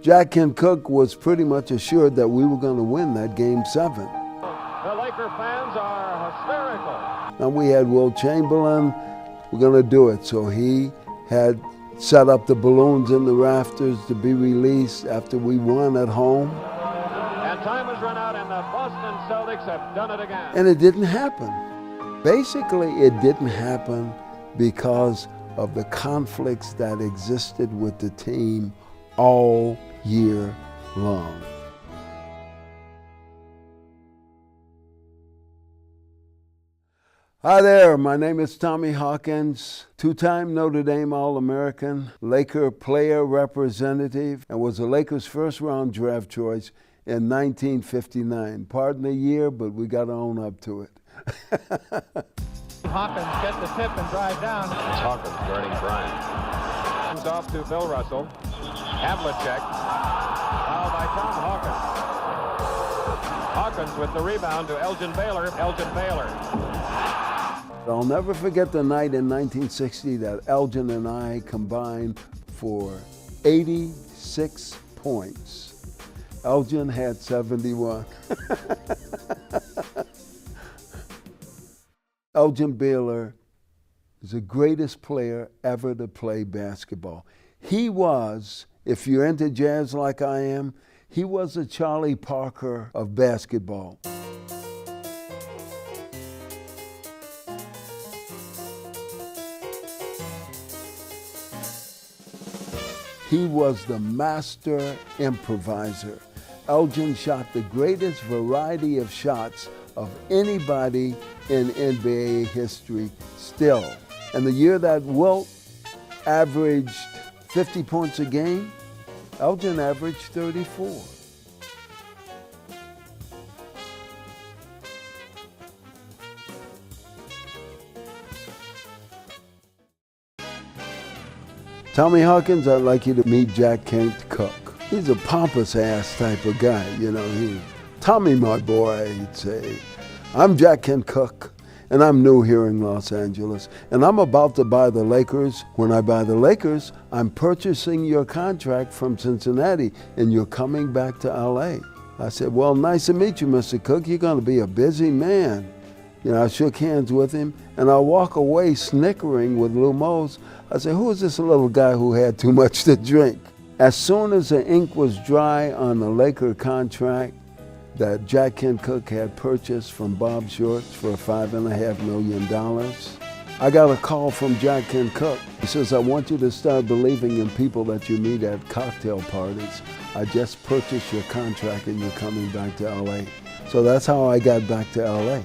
Jack Kent Cooke was pretty much assured that we were going to win that Game 7. The Laker fans are hysterical. And we had Wilt Chamberlain. We're going to do it. So he had set up the balloons in the rafters to be released after we won at home. And time has run out, and the Boston Celtics have done it again. And it didn't happen. Basically, it didn't happen because of the conflicts that existed with the team all year long. Hi there, my name is Tommy Hawkins, two-time Notre Dame All-American, Laker player representative, and was the Lakers' first-round draft choice in 1959. Pardon the year, but we got to own up to it. Hawkins gets the tip and drive down. It's Hawkins guarding Bryant. Comes off to Bill Russell. Havlicek. Foul by Tom Hawkins. Hawkins with the rebound to Elgin Baylor. Elgin Baylor. I'll never forget the night in 1960 that Elgin and I combined for 86 points. Elgin had 71. Elgin Baylor is the greatest player ever to play basketball. He was, if you're into jazz like I am, he was the Charlie Parker of basketball. He was the master improviser. Elgin shot the greatest variety of shots of anybody in NBA history still. And the year that Wilt averaged 50 points a game, Elgin averaged 34. Tommy Hawkins, I'd like you to meet Jack Kent Cooke. He's a pompous ass type of guy, you know. Tommy, my boy, he'd say. I'm Jack Kent Cooke, and I'm new here in Los Angeles, and I'm about to buy the Lakers. When I buy the Lakers, I'm purchasing your contract from Cincinnati, and you're coming back to LA. I said, well, nice to meet you, Mr. Cooke. You're going to be a busy man. You know, I shook hands with him, and I walk away snickering with Lou Mose. I said, who is this little guy who had too much to drink? As soon as the ink was dry on the Laker contract that Jack Kent Cooke had purchased from Bob Shorts for $5.5 million, I got a call from Jack Kent Cooke. He says, I want you to start believing in people that you meet at cocktail parties. I just purchased your contract and you're coming back to LA. So that's how I got back to LA.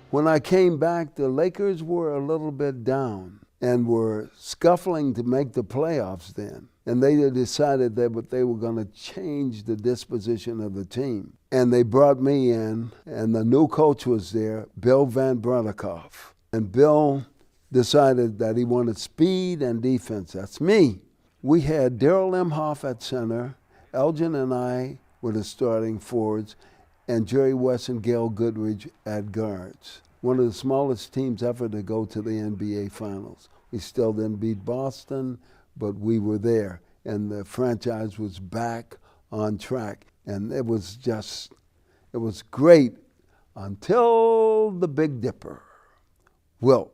When I came back, the Lakers were a little bit down and were scuffling to make the playoffs then. And they decided that they were going to change the disposition of the team. And they brought me in, and the new coach was there, Bill van Breda Kolff. And Bill decided that he wanted speed and defense. That's me. We had Darrell Imhoff at center, Elgin and I were the starting forwards, and Jerry West and Gail Goodrich at guards. One of the smallest teams ever to go to the NBA Finals. We still didn't beat Boston, but we were there. And the franchise was back on track. And it was great until the Big Dipper, Wilt.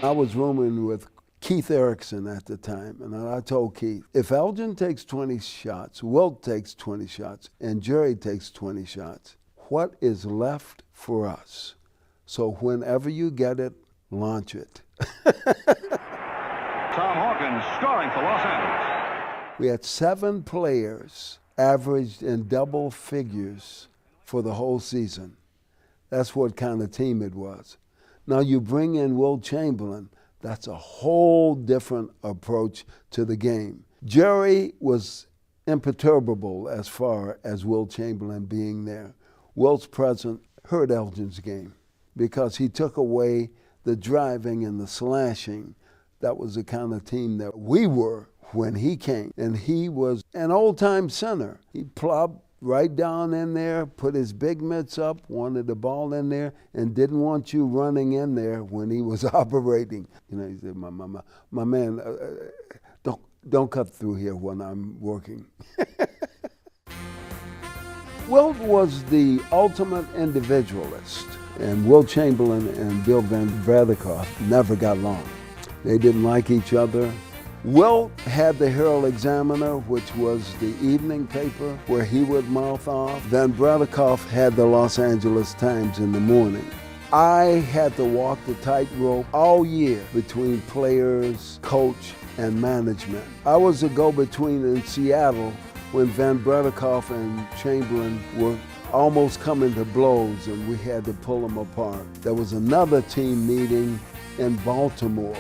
I was rooming with Keith Erickson at the time, and I told Keith, if Elgin takes 20 shots, Wilt takes 20 shots, and Jerry takes 20 shots, what is left for us? So whenever you get it, launch it. Tom Hawkins scoring for Los Angeles. We had 7 players averaged in double figures for the whole season. That's what kind of team it was. Now you bring in Wilt Chamberlain, that's a whole different approach to the game. Jerry was imperturbable as far as Wilt Chamberlain being there. Wilt's presence hurt Elgin's game because he took away the driving and the slashing That was the kind of team that we were when he came. And he was an old-time center. He plopped right down in there, put his big mitts up, wanted the ball in there, and didn't want you running in there when he was operating. You know, he said, my man, don't cut through here when I'm working. Wilt was the ultimate individualist, and Wilt Chamberlain and Bill van Breda Kolff never got along. They didn't like each other. Wilt had the Herald Examiner, which was the evening paper where he would mouth off. Van Breda Kolff had the Los Angeles Times in the morning. I had to walk the tightrope all year between players, coach, and management. I was the go-between in Seattle when Van Breda Kolff and Chamberlain were almost coming to blows, and we had to pull them apart. There was another team meeting in Baltimore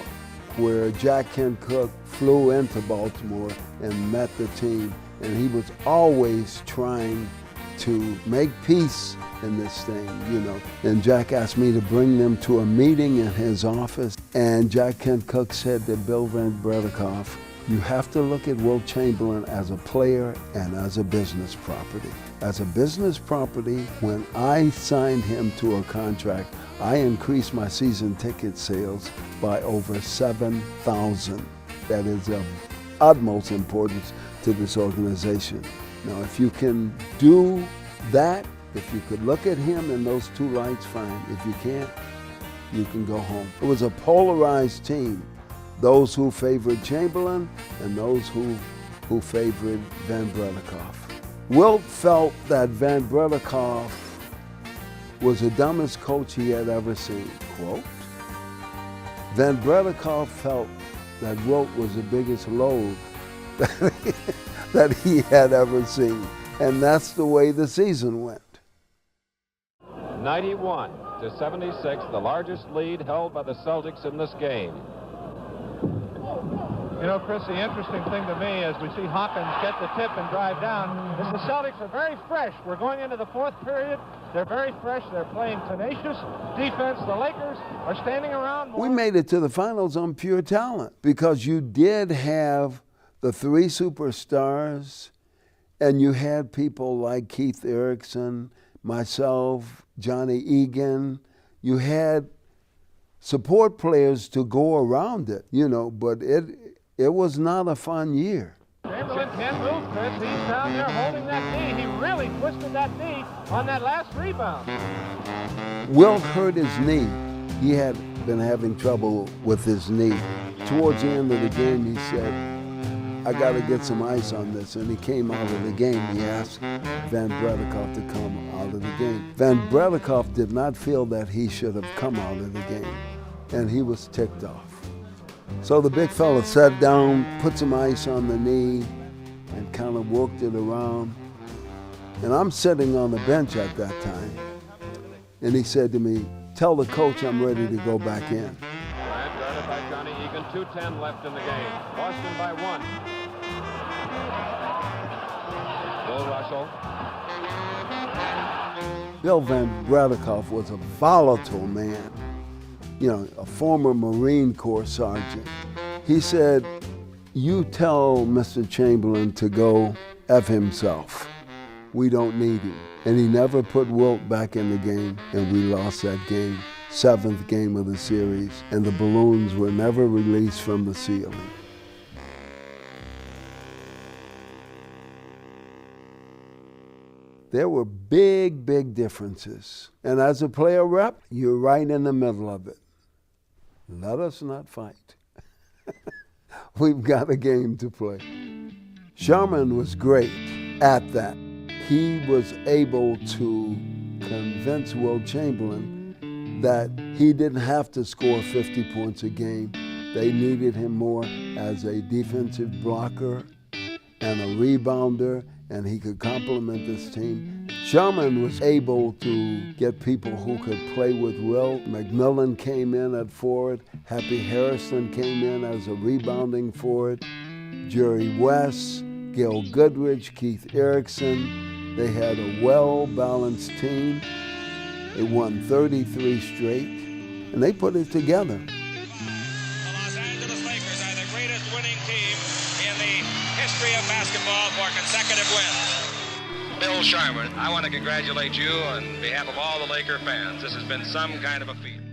where Jack Kent Cooke flew into Baltimore and met the team, and he was always trying to make peace in this thing, you know. And Jack asked me to bring them to a meeting in his office, and Jack Kent Cooke said to Bill van Breda Kolff, you have to look at Wilt Chamberlain as a player and as a business property. As a business property, when I signed him to a contract, I increased my season ticket sales by over 7,000. That is of utmost importance to this organization. Now, if you can do that, if you could look at him in those two lights, fine. If you can't, you can go home. It was a polarized team. Those who favored Chamberlain and those who favored Van Breda Kolff. Wilt felt that Van Breda Kolff was the dumbest coach he had ever seen, quote. Van Breda Kolff felt that Wilt was the biggest load that he had ever seen. And that's the way the season went. 91-76, the largest lead held by the Celtics in this game. You know, Chris, the interesting thing to me as we see Hawkins get the tip and drive down is the Celtics are very fresh. We're going into the fourth period. They're very fresh. They're playing tenacious defense. The Lakers are standing around more. We made it to the finals on pure talent because you did have the three superstars, and you had people like Keith Erickson, myself, Johnny Egan. You had support players to go around it, you know, but it was not a fun year. Chamberlain can't move, Chris. He's down there holding that knee. He really twisted that knee on that last rebound. Wilt hurt his knee. He had been having trouble with his knee. Towards the end of the game, he said, I got to get some ice on this. And he came out of the game. He asked Van Breda Kolff to come out of the game. Van Breda Kolff did not feel that he should have come out of the game, and he was ticked off. So the big fella sat down, put some ice on the knee, and kind of worked it around. And I'm sitting on the bench at that time. And he said to me, tell the coach I'm ready to go back in. Bryant guarded by Johnny Egan, 2:10 left in the game. Boston by 1. Bill Russell. Bill van Breda Kolff was a volatile man. You know, a former Marine Corps sergeant. He said, you tell Mr. Chamberlain to go F himself. We don't need him. And he never put Wilt back in the game, and we lost that game, 7th game of the series, and the balloons were never released from the ceiling. There were big, big differences. And as a player rep, you're right in the middle of it. Let us not fight. We've got a game to play. Sherman was great at that. He was able to convince Wilt Chamberlain that he didn't have to score 50 points a game. They needed him more as a defensive blocker and a rebounder, and he could complement this team. Sherman was able to get people who could play with Wilt. McMillan came in at forward. Happy Harrison came in as a rebounding forward. Jerry West, Gail Goodrich, Keith Erickson. They had a well-balanced team. They won 33 straight, and they put it together. The Los Angeles Lakers winning team in the history of basketball for consecutive wins. Bill Sharman, I want to congratulate you on behalf of all the Laker fans. This has been some kind of a feat.